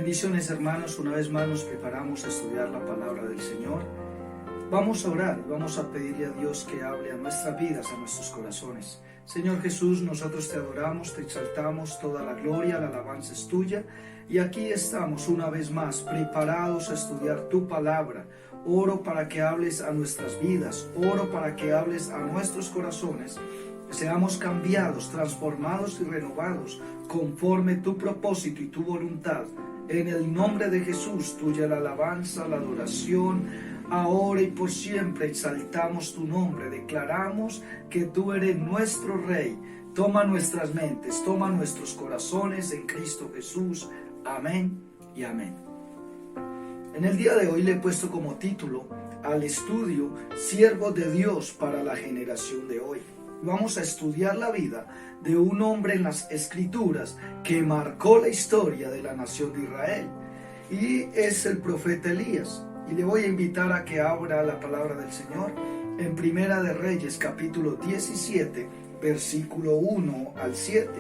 Bendiciones, hermanos, una vez más nos preparamos a estudiar la palabra del Señor. Vamos a orar y vamos a pedirle a Dios que hable a nuestras vidas, a nuestros corazones. Señor Jesús, nosotros te adoramos, te exaltamos, toda la gloria, la alabanza es tuya. Y aquí estamos una vez más preparados a estudiar tu palabra. Oro para que hables a nuestras vidas, oro para que hables a nuestros corazones. Seamos cambiados, transformados y renovados conforme tu propósito y tu voluntad. En el nombre de Jesús, tuya la alabanza, la adoración, ahora y por siempre exaltamos tu nombre. Declaramos que tú eres nuestro Rey. Toma nuestras mentes, toma nuestros corazones en Cristo Jesús. Amén y amén. En el día de hoy le he puesto como título al estudio Siervos de Dios para la generación de hoy. Vamos a estudiar la vida de un hombre en las Escrituras que marcó la historia de la nación de Israel, y es el profeta Elías. Y le voy a invitar a que abra la palabra del Señor en Primera de Reyes, capítulo 17, versículo 1 al 7.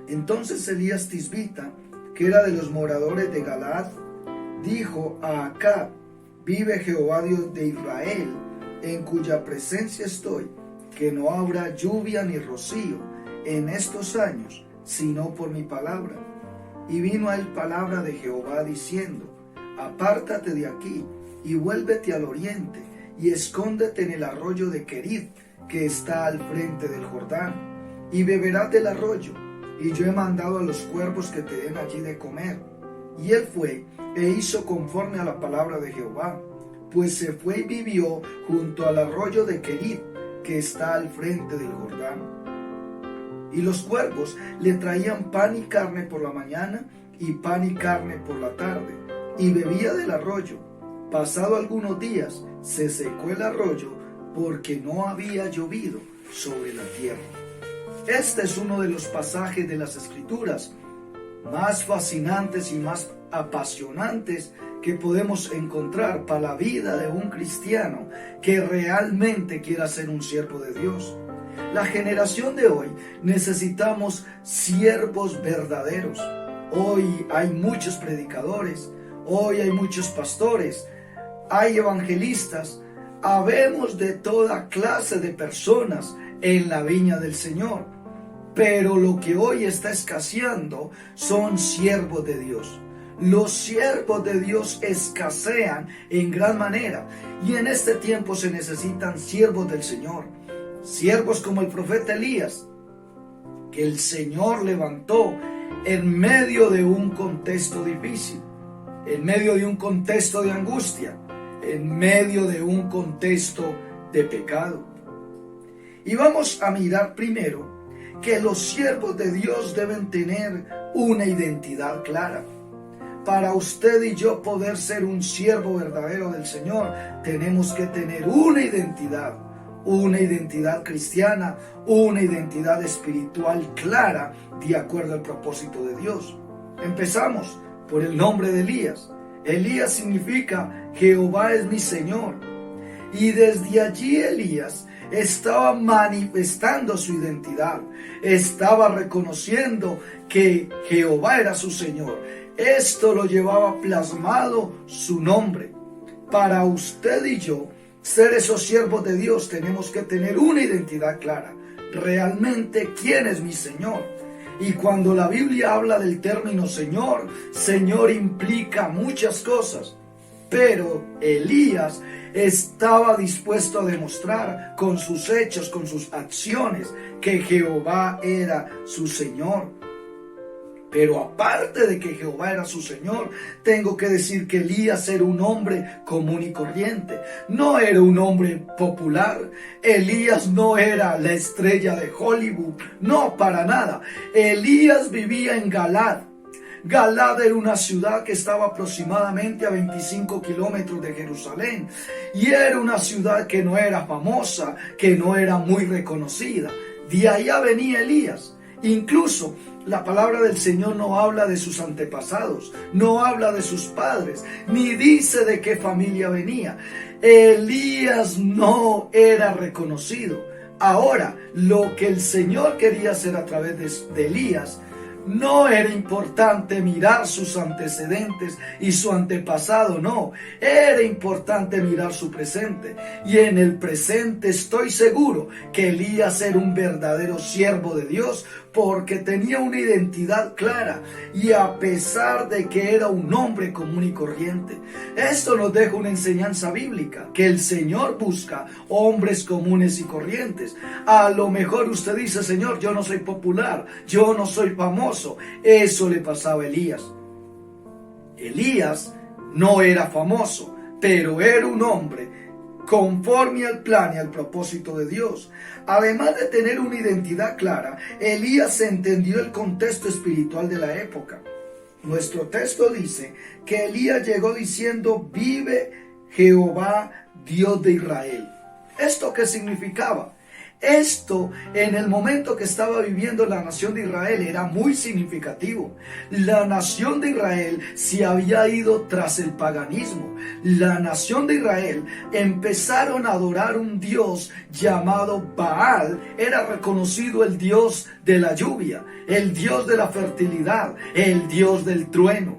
Entonces Elías Tisbita, que era de los moradores de Galaad, dijo a Acab: vive Jehová Dios de Israel, en cuya presencia estoy, que no habrá lluvia ni rocío en estos años, sino por mi palabra. Y vino a él palabra de Jehová diciendo: apártate de aquí y vuélvete al oriente y escóndete en el arroyo de Querit, que está al frente del Jordán, y beberás del arroyo, y yo he mandado a los cuervos que te den allí de comer. Y él fue e hizo conforme a la palabra de Jehová, pues se fue y vivió junto al arroyo de Querit, que está al frente del Jordán. Y los cuervos le traían pan y carne por la mañana y pan y carne por la tarde, y bebía del arroyo. Pasado algunos días se secó el arroyo, porque no había llovido sobre la tierra. Este es uno de los pasajes de las Escrituras más fascinantes y más apasionantes que podemos encontrar para la vida de un cristiano que realmente quiera ser un siervo de Dios. La generación de hoy necesitamos siervos verdaderos. Hoy hay muchos predicadores, hoy hay muchos pastores, hay evangelistas, habemos de toda clase de personas en la viña del Señor. Pero lo que hoy está escaseando son siervos de Dios. Los siervos de Dios escasean en gran manera, y en este tiempo se necesitan siervos del Señor. Siervos como el profeta Elías, que el Señor levantó en medio de un contexto difícil, en medio de un contexto de angustia, en medio de un contexto de pecado. Y vamos a mirar primero que los siervos de Dios deben tener una identidad clara. Para usted y yo poder ser un siervo verdadero del Señor, tenemos que tener una identidad cristiana, una identidad espiritual clara, de acuerdo al propósito de Dios. Empezamos por el nombre de Elías. Elías significa Jehová es mi Señor. Y desde allí Elías estaba manifestando su identidad, estaba reconociendo que Jehová era su Señor. Esto lo llevaba plasmado su nombre. Para usted y yo ser esos siervos de Dios, tenemos que tener una identidad clara. Realmente, ¿quién es mi Señor? Y cuando la Biblia habla del término Señor, Señor implica muchas cosas. Pero Elías estaba dispuesto a demostrar con sus hechos, con sus acciones, que Jehová era su Señor. Pero aparte de que Jehová era su Señor, tengo que decir que Elías era un hombre común y corriente. No era un hombre popular. Elías no era la estrella de Hollywood. No, para nada. Elías vivía en Galaad. Galaad era una ciudad que estaba aproximadamente a 25 kilómetros de Jerusalén. Y era una ciudad que no era famosa, que no era muy reconocida. De allá venía Elías. Incluso la palabra del Señor no habla de sus antepasados, no habla de sus padres, ni dice de qué familia venía. Elías no era reconocido. Ahora, lo que el Señor quería hacer a través de Elías No era importante mirar sus antecedentes y su antepasado, no. Era importante mirar su presente. Y en el presente estoy seguro que Elías era un verdadero siervo de Dios porque tenía una identidad clara y a pesar de que era un hombre común y corriente. Esto nos deja una enseñanza bíblica, que el Señor busca hombres comunes y corrientes. A lo mejor usted dice: Señor, yo no soy popular, yo no soy famoso. Eso le pasaba a Elías. Elías no era famoso, pero era un hombre conforme al plan y al propósito de Dios. Además de tener una identidad clara, Elías entendió el contexto espiritual de la época. Nuestro texto dice que Elías llegó diciendo: vive Jehová, Dios de Israel. ¿Esto qué significaba? Esto, en el momento que estaba viviendo la nación de Israel, era muy significativo. La nación de Israel se había ido tras el paganismo. La nación de Israel empezaron a adorar un dios llamado Baal. Era reconocido el dios de la lluvia, el dios de la fertilidad, el dios del trueno.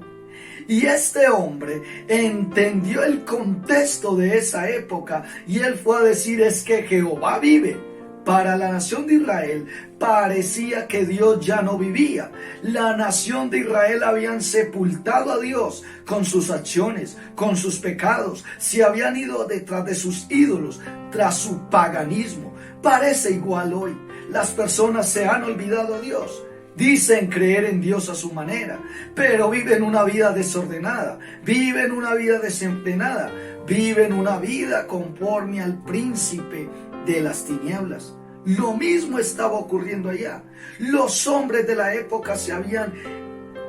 Y este hombre entendió el contexto de esa época y él fue a decir: es que Jehová vive. Para la nación de Israel parecía que Dios ya no vivía. La nación de Israel habían sepultado a Dios con sus acciones, con sus pecados. Se habían ido detrás de sus ídolos, tras su paganismo. Parece igual hoy. Las personas se han olvidado a Dios. Dicen creer en Dios a su manera, pero viven una vida desordenada, viven una vida desenfrenada, viven una vida conforme al príncipe de las tinieblas. Lo mismo estaba ocurriendo allá. Los hombres de la época se habían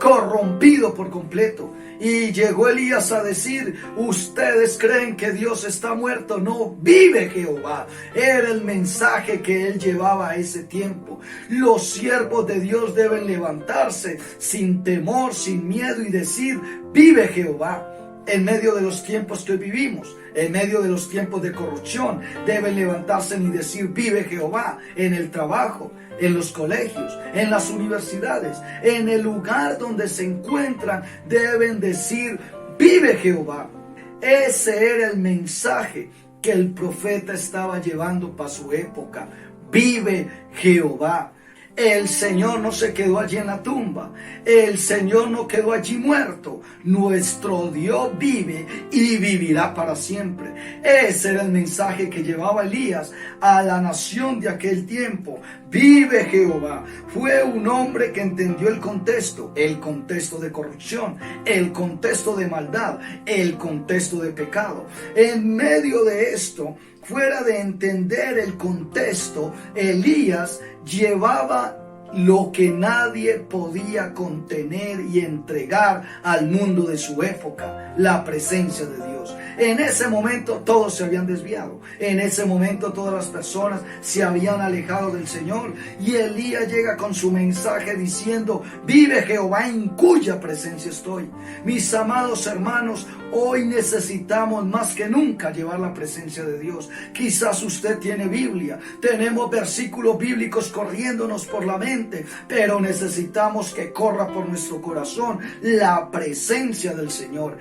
corrompido por completo. Y llegó Elías a decir: ustedes creen que Dios está muerto, no, vive Jehová. Era el mensaje que él llevaba a ese tiempo. Los siervos de Dios deben levantarse sin temor, sin miedo y decir: vive Jehová. En medio de los tiempos que vivimos, en medio de los tiempos de corrupción, deben levantarse y decir: vive Jehová. En el trabajo, en los colegios, en las universidades, en el lugar donde se encuentran, deben decir: vive Jehová. Ese era el mensaje que el profeta estaba llevando para su época. Vive Jehová. El Señor no se quedó allí en la tumba. El Señor no quedó allí muerto. Nuestro Dios vive y vivirá para siempre. Ese era el mensaje que llevaba Elías a la nación de aquel tiempo. Vive Jehová. Fue un hombre que entendió el contexto de corrupción, el contexto de maldad, el contexto de pecado. En medio de esto, fuera de entender el contexto, Elías llevaba lo que nadie podía contener y entregar al mundo de su época: la presencia de Dios. En ese momento todos se habían desviado. En ese momento todas las personas se habían alejado del Señor. Y Elías llega con su mensaje diciendo: vive Jehová, en cuya presencia estoy. Mis amados hermanos, hoy necesitamos más que nunca llevar la presencia de Dios. Quizás usted tiene Biblia, tenemos versículos bíblicos corriéndonos por la mente, pero necesitamos que corra por nuestro corazón la presencia del Señor.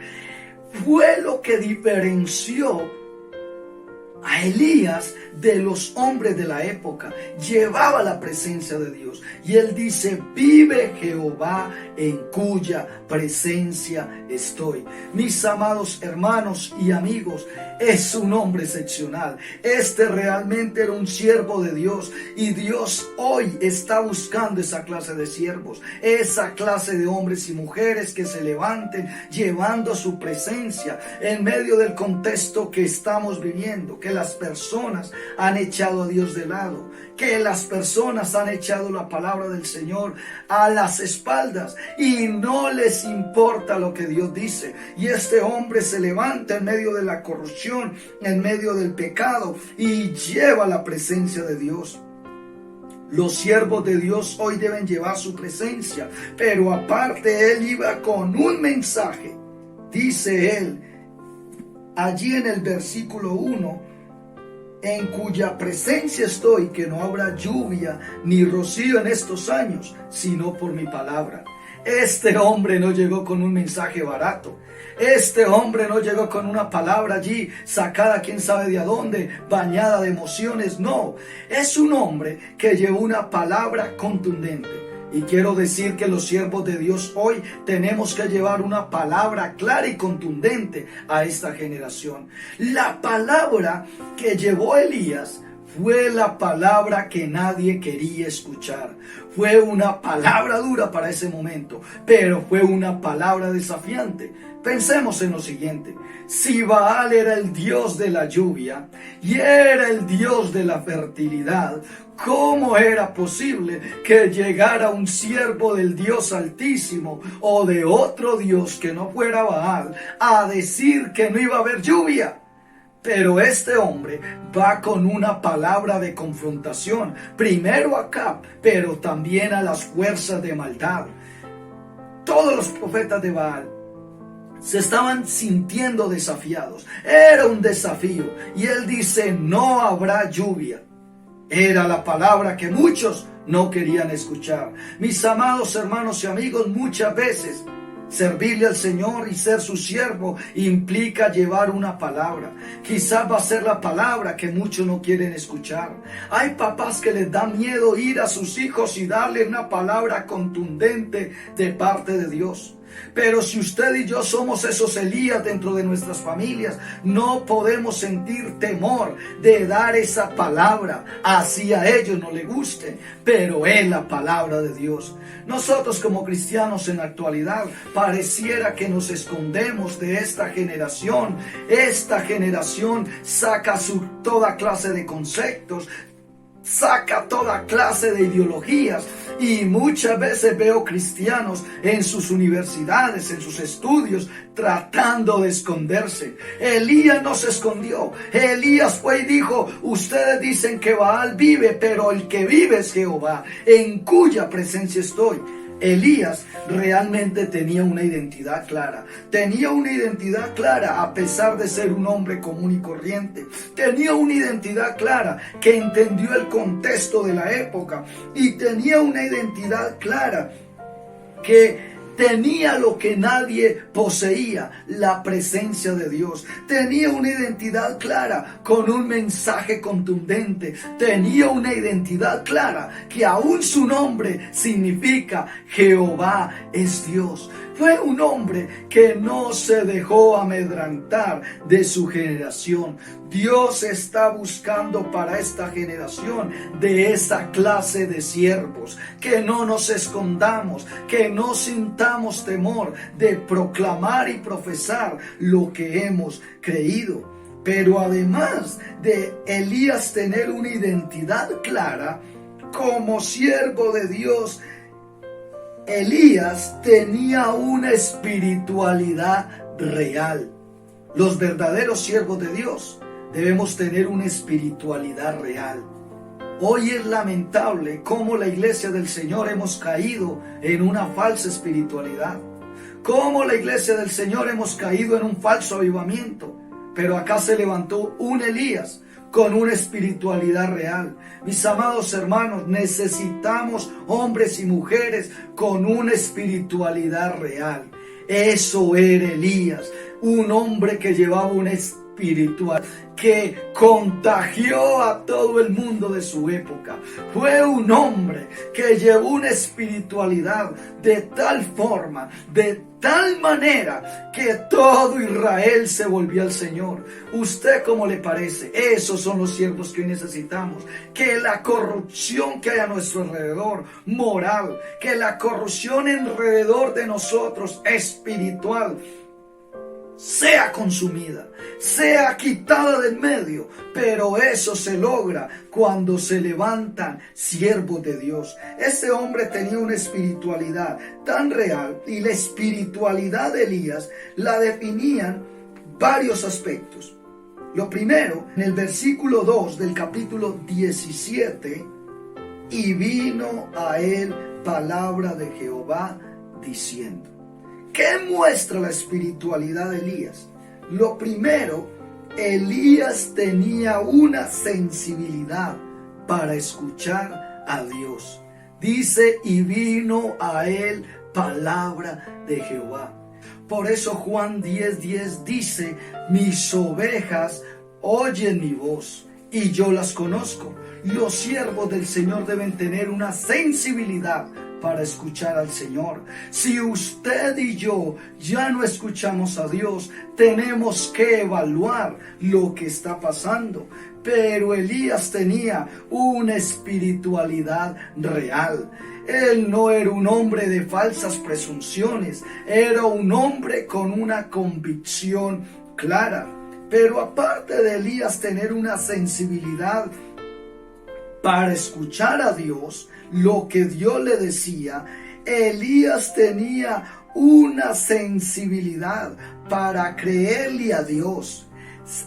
Fue lo que diferenció a Elías de los hombres de la época. Llevaba la presencia de Dios. Y él dice: vive Jehová, en cuya presencia estoy. Mis amados hermanos y amigos, es un hombre excepcional. Este realmente era un siervo de Dios. Y Dios hoy está buscando esa clase de siervos, esa clase de hombres y mujeres que se levanten llevando su presencia en medio del contexto que estamos viviendo, que las personas han echado a Dios de lado, que las personas han echado la palabra del Señor a las espaldas y no les importa lo que Dios dice. Y este hombre se levanta en medio de la corrupción, en medio del pecado, y lleva la presencia de Dios. Los siervos de Dios hoy deben llevar su presencia, pero aparte él iba con un mensaje. Dice él allí en el versículo 1: en cuya presencia estoy, que no habrá lluvia ni rocío en estos años, sino por mi palabra. Este hombre no llegó con un mensaje barato. Este hombre no llegó con una palabra allí sacada quién sabe de dónde, bañada de emociones. No, es un hombre que llevó una palabra contundente. Y quiero decir que los siervos de Dios hoy tenemos que llevar una palabra clara y contundente a esta generación. La palabra que llevó Elías fue la palabra que nadie quería escuchar. Fue una palabra dura para ese momento, pero fue una palabra desafiante. Pensemos en lo siguiente: si Baal era el dios de la lluvia y era el dios de la fertilidad, ¿cómo era posible que llegara un siervo del Dios Altísimo o de otro Dios que no fuera Baal a decir que no iba a haber lluvia? Pero este hombre va con una palabra de confrontación, primero a Acab, pero también a las fuerzas de maldad. Todos los profetas de Baal se estaban sintiendo desafiados. Era un desafío. Y él dice: no habrá lluvia. Era la palabra que muchos no querían escuchar. Mis amados hermanos y amigos, muchas veces servirle al Señor y ser su siervo implica llevar una palabra. Quizás va a ser la palabra que muchos no quieren escuchar. Hay papás que les da miedo ir a sus hijos y darle una palabra contundente de parte de Dios. Pero si usted y yo somos esos Elías dentro de nuestras familias, no podemos sentir temor de dar esa palabra, así a ellos no les guste, pero es la palabra de Dios. Nosotros como cristianos en la actualidad pareciera que nos escondemos de esta generación. Esta generación saca toda clase de conceptos, saca toda clase de ideologías, y muchas veces veo cristianos en sus universidades, en sus estudios, tratando de esconderse. Elías no se escondió. Elías fue y dijo: ustedes dicen que Baal vive, pero el que vive es Jehová, en cuya presencia estoy. Elías realmente tenía una identidad clara. Tenía una identidad clara a pesar de ser un hombre común y corriente. Tenía una identidad clara que entendió el contexto de la época. Y tenía una identidad clara que tenía lo que nadie poseía: la presencia de Dios. Tenía una identidad clara con un mensaje contundente. Tenía una identidad clara que aún su nombre significa Jehová es Dios. Fue un hombre que no se dejó amedrentar de su generación. Dios está buscando para esta generación de esa clase de siervos, que no nos escondamos, que no sintamos temor de proclamar y profesar lo que hemos creído. Pero además de Elías tener una identidad clara como siervo de Dios, Elías tenía una espiritualidad real. Los verdaderos siervos de Dios debemos tener una espiritualidad real. Hoy es lamentable cómo la iglesia del Señor hemos caído en una falsa espiritualidad. Cómo la iglesia del Señor hemos caído en un falso avivamiento. Pero acá se levantó un Elías con una espiritualidad real. Mis amados hermanos, necesitamos hombres y mujeres con una espiritualidad real. Eso era Elías, un hombre que llevaba una espiritual que contagió a todo el mundo de su época. Fue un hombre que llevó una espiritualidad de tal forma, de tal manera, que todo Israel se volvió al Señor. ¿Usted cómo le parece? Esos son los siervos que necesitamos. Que la corrupción que hay a nuestro alrededor, moral, que la corrupción alrededor de nosotros, espiritual, sea consumida, sea quitada del medio. Pero eso se logra cuando se levantan siervos de Dios. Ese hombre tenía una espiritualidad tan real, y la espiritualidad de Elías la definían varios aspectos. Lo primero, en el versículo 2 del capítulo 17, y vino a él palabra de Jehová diciendo. ¿Qué muestra la espiritualidad de Elías? Lo primero Elías tenía una sensibilidad para escuchar a Dios. Dice, y vino a él palabra de Jehová. Por eso Juan 10:10 dice, mis ovejas oyen mi voz y yo las conozco. Los siervos del Señor deben tener una sensibilidad para escuchar al Señor. Si usted y yo ya no escuchamos a Dios, tenemos que evaluar lo que está pasando. Pero Elías tenía una espiritualidad real. Él no era un hombre de falsas presunciones, era un hombre con una convicción clara. Pero aparte de Elías tener una sensibilidad para escuchar a Dios, lo que Dios le decía, Elías tenía una sensibilidad para creerle a Dios.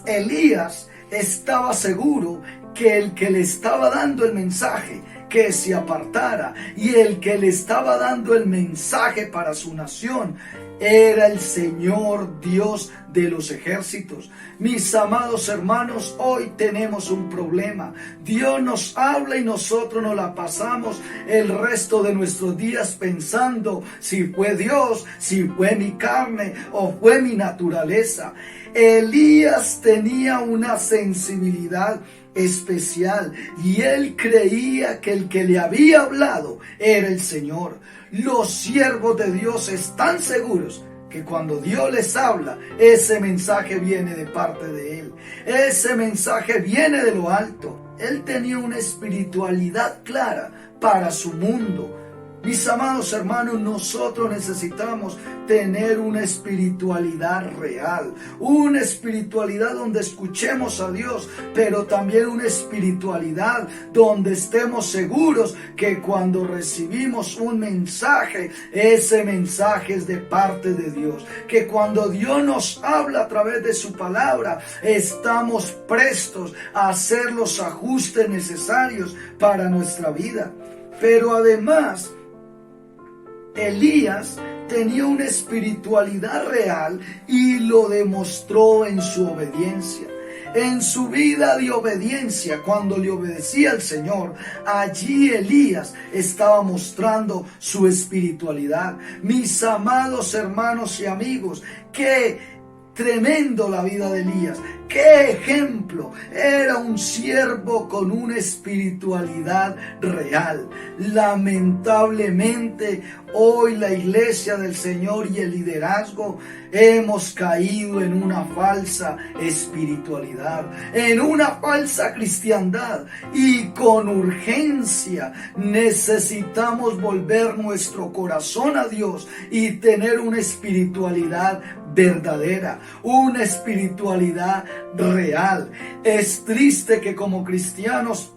Elías estaba seguro que el que le estaba dando el mensaje, que se apartara, y el que le estaba dando el mensaje para su nación, era el Señor Dios de los ejércitos. Mis amados hermanos, hoy tenemos un problema. Dios nos habla y nosotros nos la pasamos el resto de nuestros días pensando si fue Dios, si fue mi carne o fue mi naturaleza. Elías tenía una sensibilidad especial y él creía que el que le había hablado era el Señor. Los siervos de Dios están seguros que cuando Dios les habla, ese mensaje viene de parte de Él. Ese mensaje viene de lo alto. Él tenía una espiritualidad clara para su mundo. Mis amados hermanos, nosotros necesitamos tener una espiritualidad real, una espiritualidad donde escuchemos a Dios, pero también una espiritualidad donde estemos seguros que cuando recibimos un mensaje, ese mensaje es de parte de Dios, que cuando Dios nos habla a través de su palabra, estamos prestos a hacer los ajustes necesarios para nuestra vida. Pero además, Elías tenía una espiritualidad real y lo demostró en su obediencia. En su vida de obediencia, cuando le obedecía al Señor, allí Elías estaba mostrando su espiritualidad. Mis amados hermanos y amigos, qué tremendo la vida de Elías. ¡Qué ejemplo! Era un siervo con una espiritualidad real. Lamentablemente, hoy la iglesia del Señor y el liderazgo hemos caído en una falsa espiritualidad, en una falsa cristiandad, y con urgencia necesitamos volver nuestro corazón a Dios y tener una espiritualidad verdadera, una espiritualidad real. Es triste que como cristianos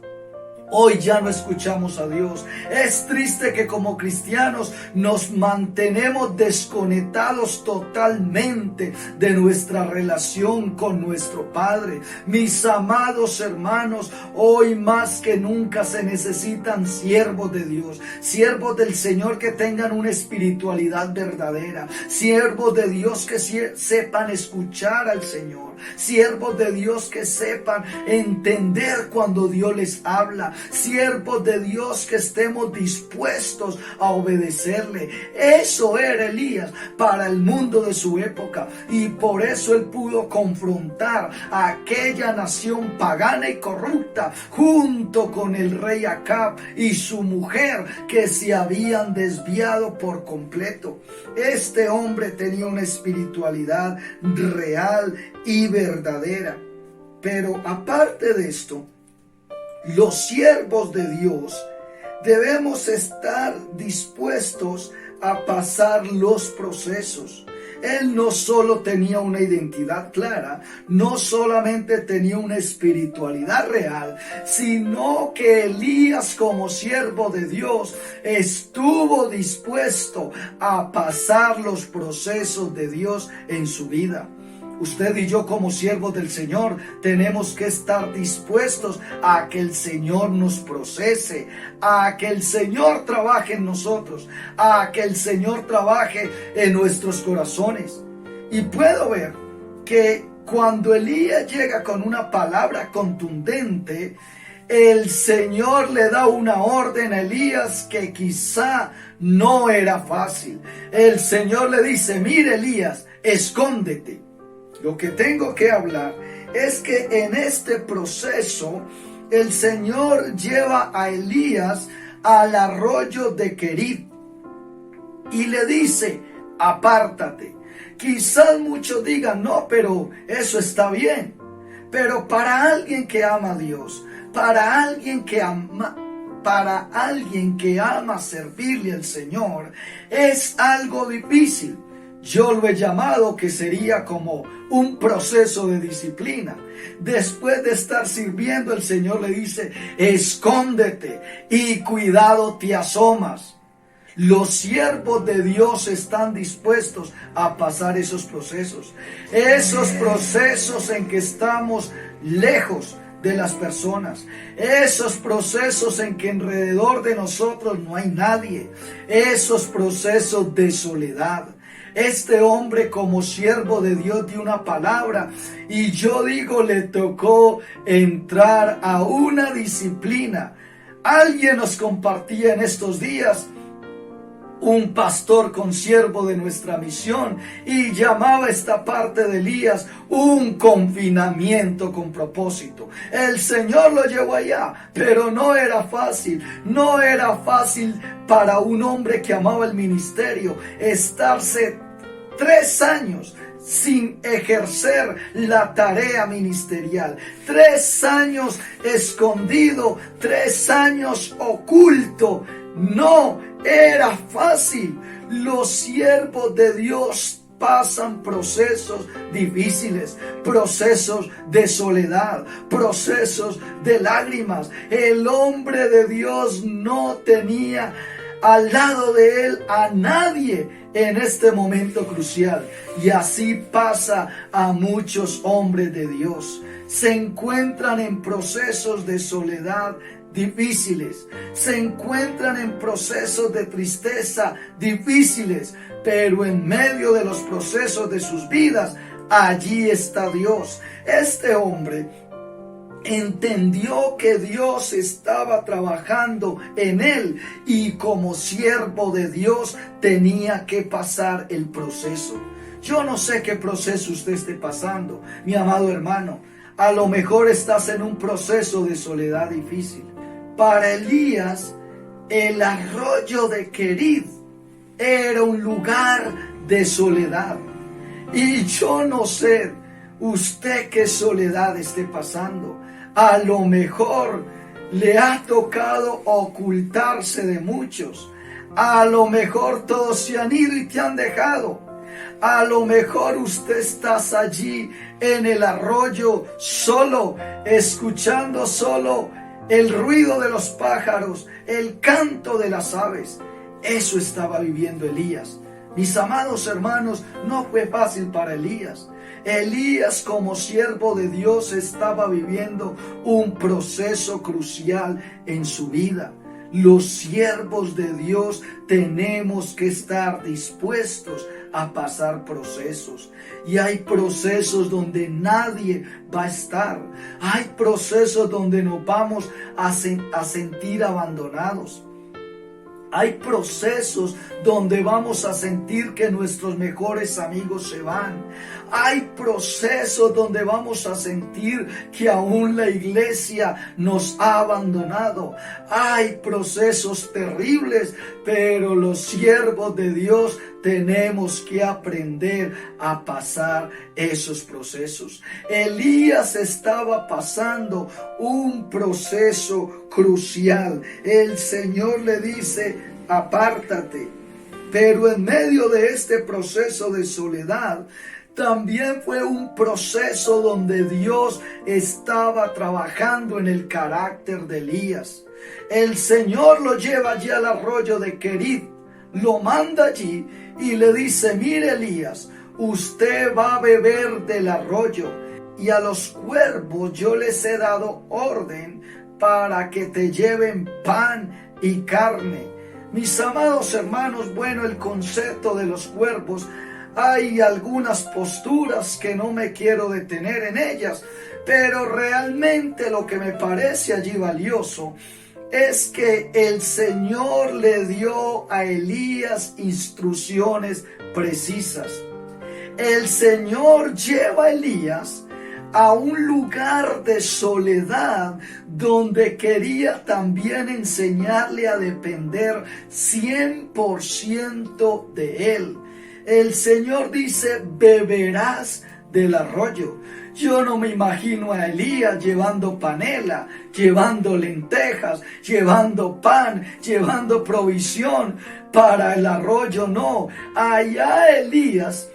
hoy ya no escuchamos a Dios. Es triste que como cristianos nos mantenemos desconectados totalmente de nuestra relación con nuestro Padre. Mis amados hermanos, hoy más que nunca se necesitan siervos de Dios, siervos del Señor que tengan una espiritualidad verdadera, siervos de Dios que sepan escuchar al Señor, siervos de Dios que sepan entender cuando Dios les habla, siervos de Dios que estemos dispuestos a obedecerle. Eso era Elías para el mundo de su época, y por eso él pudo confrontar a aquella nación pagana y corrupta junto con el rey Acab y su mujer que se habían desviado por completo. Este hombre tenía una espiritualidad real y verdadera. Pero aparte de esto, los siervos de Dios debemos estar dispuestos a pasar los procesos. Él no solo tenía una identidad clara, no solamente tenía una espiritualidad real, sino que Elías, como siervo de Dios, estuvo dispuesto a pasar los procesos de Dios en su vida. Usted y yo como siervos del Señor tenemos que estar dispuestos a que el Señor nos procese, a que el Señor trabaje en nosotros, a que el Señor trabaje en nuestros corazones. Y puedo ver que cuando Elías llega con una palabra contundente, el Señor le da una orden a Elías que quizá no era fácil. El Señor le dice: mire, Elías, escóndete. Lo que tengo que hablar es que en este proceso el Señor lleva a Elías al arroyo de Querit y le dice: apártate. Quizás muchos digan: no, pero eso está bien. Pero para alguien que ama a Dios, para alguien que ama servirle al Señor, es algo difícil. Yo lo he llamado que sería como un proceso de disciplina. Después de estar sirviendo, el Señor le dice: escóndete y cuidado te asomas. Los siervos de Dios están dispuestos a pasar esos procesos en que estamos lejos de las personas, esos procesos en que alrededor de nosotros no hay nadie, esos procesos de soledad. Este hombre, como siervo de Dios, dio una palabra y yo digo, le tocó entrar a una disciplina. Alguien nos compartía en estos días, un pastor consiervo de nuestra misión, y llamaba esta parte de Elías un confinamiento con propósito. El Señor lo llevó allá, pero no era fácil para un hombre que amaba el ministerio estarse 3 años sin ejercer la tarea ministerial, 3 años escondido, 3 años oculto. No era fácil. Los siervos de Dios pasan procesos difíciles, procesos de soledad, procesos de lágrimas. El hombre de Dios no tenía al lado de él a nadie en este momento crucial. Y así pasa a muchos hombres de Dios. Se encuentran en procesos de soledad difíciles, se encuentran en procesos de tristeza difíciles, pero en medio de los procesos de sus vidas, allí está Dios. Este hombre entendió que Dios estaba trabajando en él y como siervo de Dios tenía que pasar el proceso. Yo no sé qué proceso usted esté pasando, mi amado hermano. A lo mejor estás en un proceso de soledad difícil. Para Elías, el arroyo de Querit era un lugar de soledad. Y yo no sé usted qué soledad esté pasando. A lo mejor le ha tocado ocultarse de muchos. A lo mejor todos se han ido y te han dejado. A lo mejor usted estás allí en el arroyo solo, escuchando solo el ruido de los pájaros, el canto de las aves. Eso estaba viviendo Elías. Mis amados hermanos, no fue fácil para Elías. Elías, como siervo de Dios, estaba viviendo un proceso crucial en su vida. Los siervos de Dios tenemos que estar dispuestos a pasar procesos. Y hay procesos donde nadie va a estar. Hay procesos donde nos vamos a sentir abandonados. Hay procesos donde vamos a sentir que nuestros mejores amigos se van. Hay procesos donde vamos a sentir que aún la iglesia nos ha abandonado. Hay procesos terribles, pero los siervos de Dios tenemos que aprender a pasar esos procesos. Elías estaba pasando un proceso crucial. El Señor le dice: apártate. Pero en medio de este proceso de soledad, también fue un proceso donde Dios estaba trabajando en el carácter de Elías. El Señor lo lleva allí al arroyo de Querit, lo manda allí y le dice: mire, Elías, usted va a beber del arroyo y a los cuervos yo les he dado orden para que te lleven pan y carne. Mis amados hermanos, bueno, el concepto de los cuervos hay algunas posturas que no me quiero detener en ellas, pero realmente lo que me parece allí valioso es que el Señor le dio a Elías instrucciones precisas. El Señor lleva a Elías a un lugar de soledad donde quería también enseñarle a depender 100% de Él. El Señor dice: beberás del arroyo. Yo no me imagino a Elías llevando panela, llevando lentejas, llevando pan, llevando provisión para el arroyo. No, allá Elías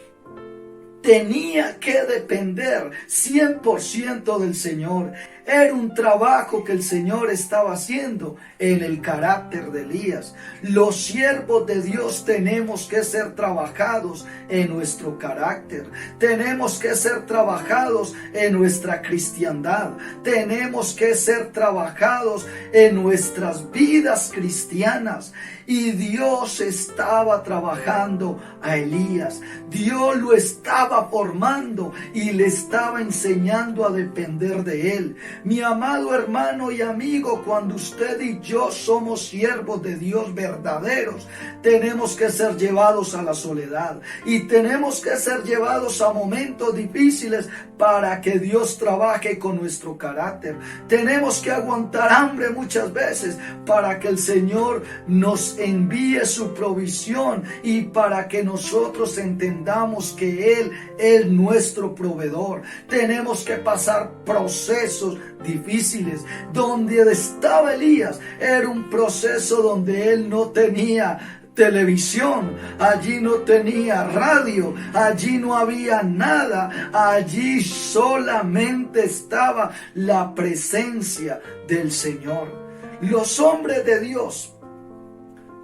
tenía que depender 100% del Señor. Era un trabajo que el Señor estaba haciendo en el carácter de Elías. Los siervos de Dios tenemos que ser trabajados en nuestro carácter. Tenemos que ser trabajados en nuestra cristiandad. Tenemos que ser trabajados en nuestras vidas cristianas. Y Dios estaba trabajando a Elías. Dios lo estaba formando y le estaba enseñando a depender de Él. Mi amado hermano y amigo, cuando usted y yo somos siervos de Dios verdaderos, tenemos que ser llevados a la soledad y tenemos que ser llevados a momentos difíciles para que Dios trabaje con nuestro carácter. Tenemos que aguantar hambre muchas veces para que el Señor nos envíe su provisión y para que nosotros entendamos que Él es nuestro proveedor. Tenemos que pasar procesos difíciles. Donde estaba Elías era un proceso donde él no tenía televisión, allí no tenía radio, allí no había nada, allí solamente estaba la presencia del Señor. Los hombres de Dios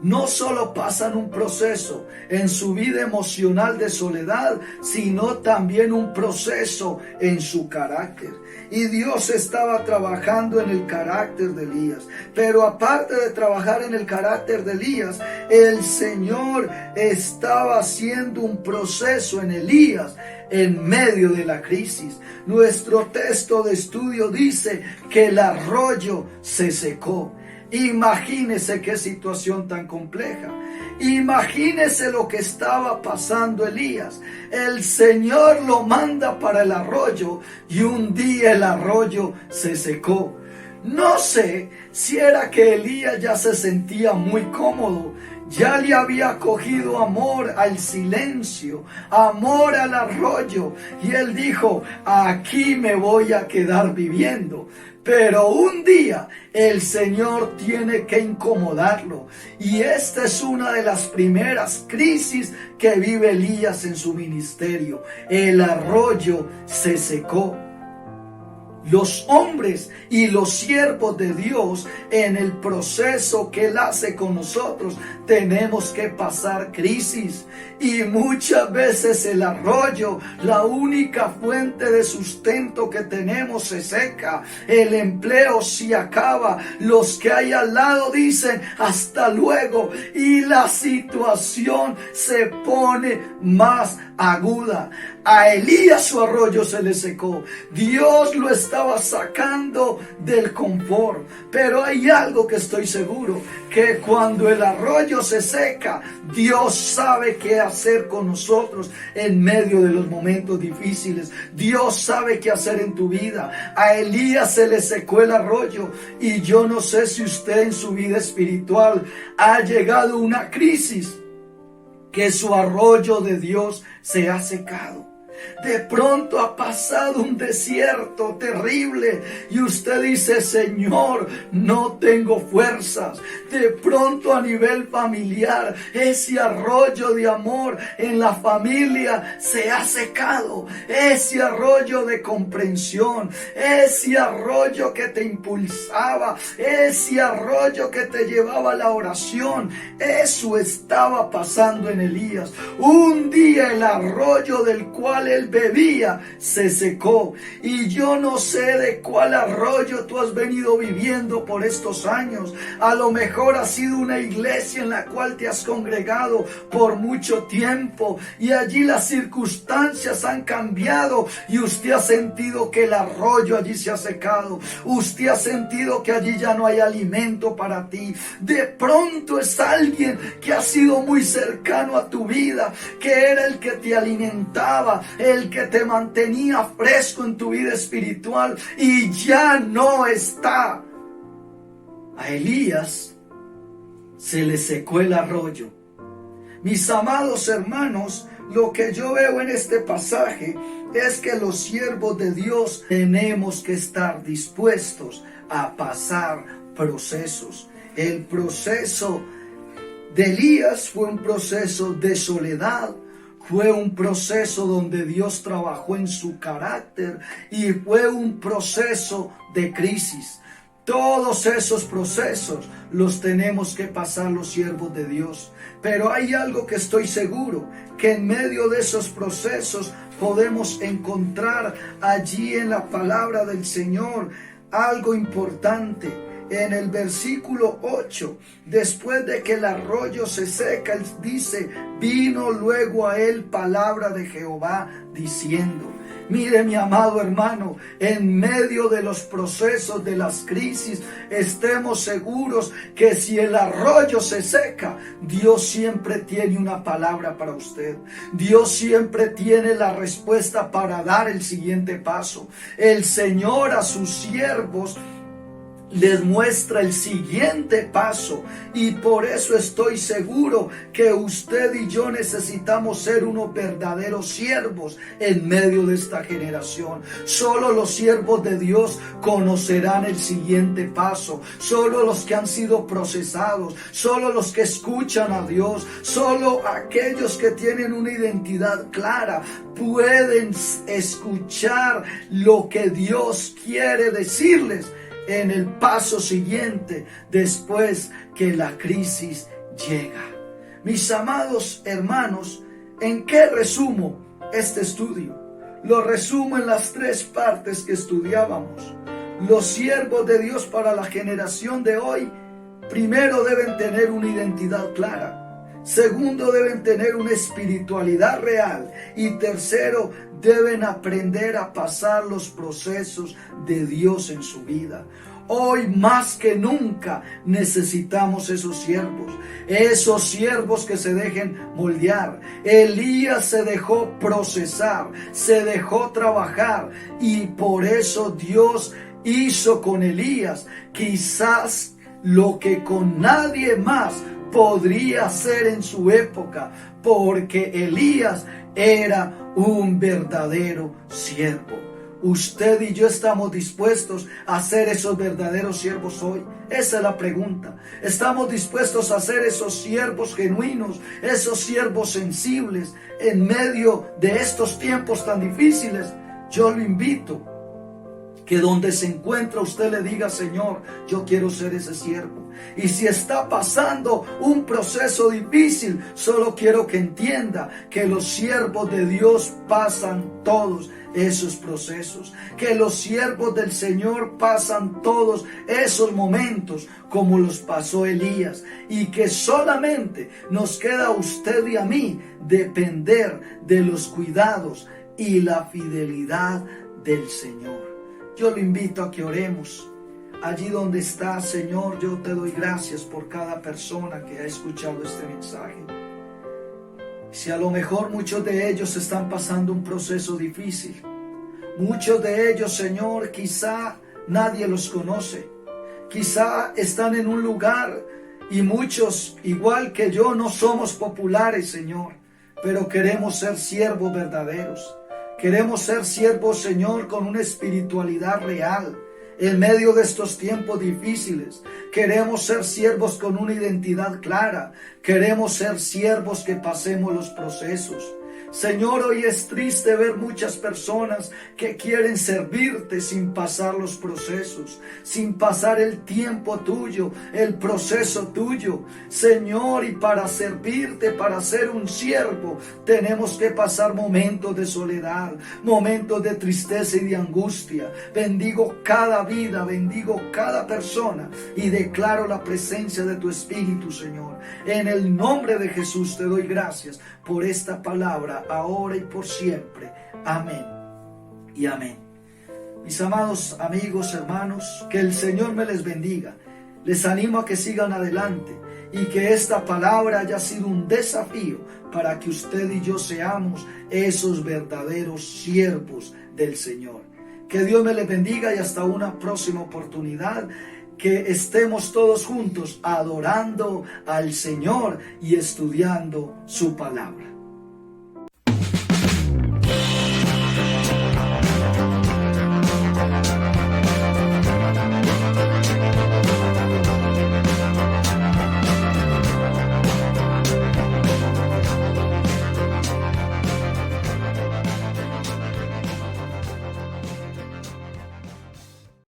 no solo pasan un proceso en su vida emocional de soledad, sino también un proceso en su carácter. Y Dios estaba trabajando en el carácter de Elías. Pero aparte de trabajar en el carácter de Elías, el Señor estaba haciendo un proceso en Elías en medio de la crisis. Nuestro texto de estudio dice que el arroyo se secó. Imagínese qué situación tan compleja. Imagínese lo que estaba pasando Elías. El Señor lo manda para el arroyo y un día el arroyo se secó. No sé si era que Elías ya se sentía muy cómodo. Ya le había cogido amor al silencio, amor al arroyo. Y él dijo: aquí me voy a quedar viviendo. Pero un día el Señor tiene que incomodarlo. Y esta es una de las primeras crisis que vive Elías en su ministerio. El arroyo se secó. Los hombres y los siervos de Dios, en el proceso que Él hace con nosotros, tenemos que pasar crisis. Y muchas veces el arroyo, la única fuente de sustento que tenemos, se seca. El empleo se acaba. Los que hay al lado dicen: hasta luego. Y la situación se pone más aguda. A Elías su arroyo se le secó. Dios lo estaba sacando del confort. Pero hay algo que estoy seguro: que cuando el arroyo se seca, Dios sabe qué hacer con nosotros en medio de los momentos difíciles. Dios sabe qué hacer en tu vida. A Elías se le secó el arroyo. Y yo no sé si usted en su vida espiritual ha llegado a una crisis que su arroyo de Dios se ha secado. De pronto ha pasado un desierto terrible y usted dice: Señor, no tengo fuerzas. De pronto a nivel familiar, ese arroyo de amor en la familia se ha secado. Ese arroyo de comprensión, ese arroyo que te impulsaba, ese arroyo que te llevaba a la oración, eso estaba pasando en Elías. Un día el arroyo del cual él bebía se secó. Y yo no sé de cuál arroyo tú has venido viviendo por estos años. A lo mejor ha sido una iglesia en la cual te has congregado por mucho tiempo y allí las circunstancias han cambiado y usted ha sentido que el arroyo allí se ha secado. Usted ha sentido que allí ya no hay alimento para ti. De pronto es alguien que ha sido muy cercano a tu vida, que era el que te alimentaba, el que te mantenía fresco en tu vida espiritual y ya no está. A Elías se le secó el arroyo. Mis amados hermanos, lo que yo veo en este pasaje es que los siervos de Dios tenemos que estar dispuestos a pasar procesos. El proceso de Elías fue un proceso de soledad, fue un proceso donde Dios trabajó en su carácter y fue un proceso de crisis. Todos esos procesos los tenemos que pasar los siervos de Dios. Pero hay algo que estoy seguro, que en medio de esos procesos podemos encontrar allí en la palabra del Señor algo importante. En el versículo 8, después de que el arroyo se seca, él dice, vino luego a él palabra de Jehová diciendo. Mire, mi amado hermano, en medio de los procesos, de las crisis, estemos seguros que si el arroyo se seca, Dios siempre tiene una palabra para usted. Dios siempre tiene la respuesta para dar el siguiente paso. El Señor a sus siervos les muestra el siguiente paso y por eso estoy seguro que usted y yo necesitamos ser unos verdaderos siervos en medio de esta generación. Solo los siervos de Dios conocerán el siguiente paso, solo los que han sido procesados, solo los que escuchan a Dios, solo aquellos que tienen una identidad clara pueden escuchar lo que Dios quiere decirles en el paso siguiente después que la crisis llega. Mis amados hermanos, ¿en qué resumo este estudio? Lo resumo en las 3 partes que estudiábamos. Los siervos de Dios para la generación de hoy, primero deben tener una identidad clara. Segundo, deben tener una espiritualidad real. Y tercero, deben aprender a pasar los procesos de Dios en su vida. Hoy más que nunca necesitamos esos siervos que se dejen moldear. Elías se dejó procesar, se dejó trabajar y por eso Dios hizo con Elías quizás lo que con nadie más podría hacer en su época, porque Elías era un verdadero siervo. ¿Usted y yo estamos dispuestos a ser esos verdaderos siervos hoy? Esa es la pregunta. ¿Estamos dispuestos a ser esos siervos genuinos, esos siervos sensibles en medio de estos tiempos tan difíciles? Yo lo invito que donde se encuentra usted le diga, Señor, yo quiero ser ese siervo. Y si está pasando un proceso difícil, solo quiero que entienda que los siervos de Dios pasan todos esos procesos, que los siervos del Señor pasan todos esos momentos como los pasó Elías, y que solamente nos queda a usted y a mí depender de los cuidados y la fidelidad del Señor. Yo lo invito a que oremos. Allí donde está, Señor, yo te doy gracias por cada persona que ha escuchado este mensaje. Si a lo mejor muchos de ellos están pasando un proceso difícil, muchos de ellos, Señor, quizá nadie los conoce, quizá están en un lugar y muchos, igual que yo, no somos populares, Señor, pero queremos ser siervos verdaderos. Queremos ser siervos, Señor, con una espiritualidad real. En medio de estos tiempos difíciles, queremos ser siervos con una identidad clara. Queremos ser siervos que pasemos los procesos. Señor, hoy es triste ver muchas personas que quieren servirte sin pasar los procesos, sin pasar el tiempo tuyo, el proceso tuyo. Señor, y para servirte, para ser un siervo, tenemos que pasar momentos de soledad, momentos de tristeza y de angustia. Bendigo cada vida, bendigo cada persona y declaro la presencia de tu Espíritu, Señor. En el nombre de Jesús te doy gracias por esta palabra, ahora y por siempre. Amén y amén. Mis amados amigos, hermanos, que el Señor me les bendiga. Les animo a que sigan adelante y que esta palabra haya sido un desafío para que usted y yo seamos esos verdaderos siervos del Señor. Que Dios me les bendiga y hasta una próxima oportunidad. Que estemos todos juntos adorando al Señor y estudiando su palabra.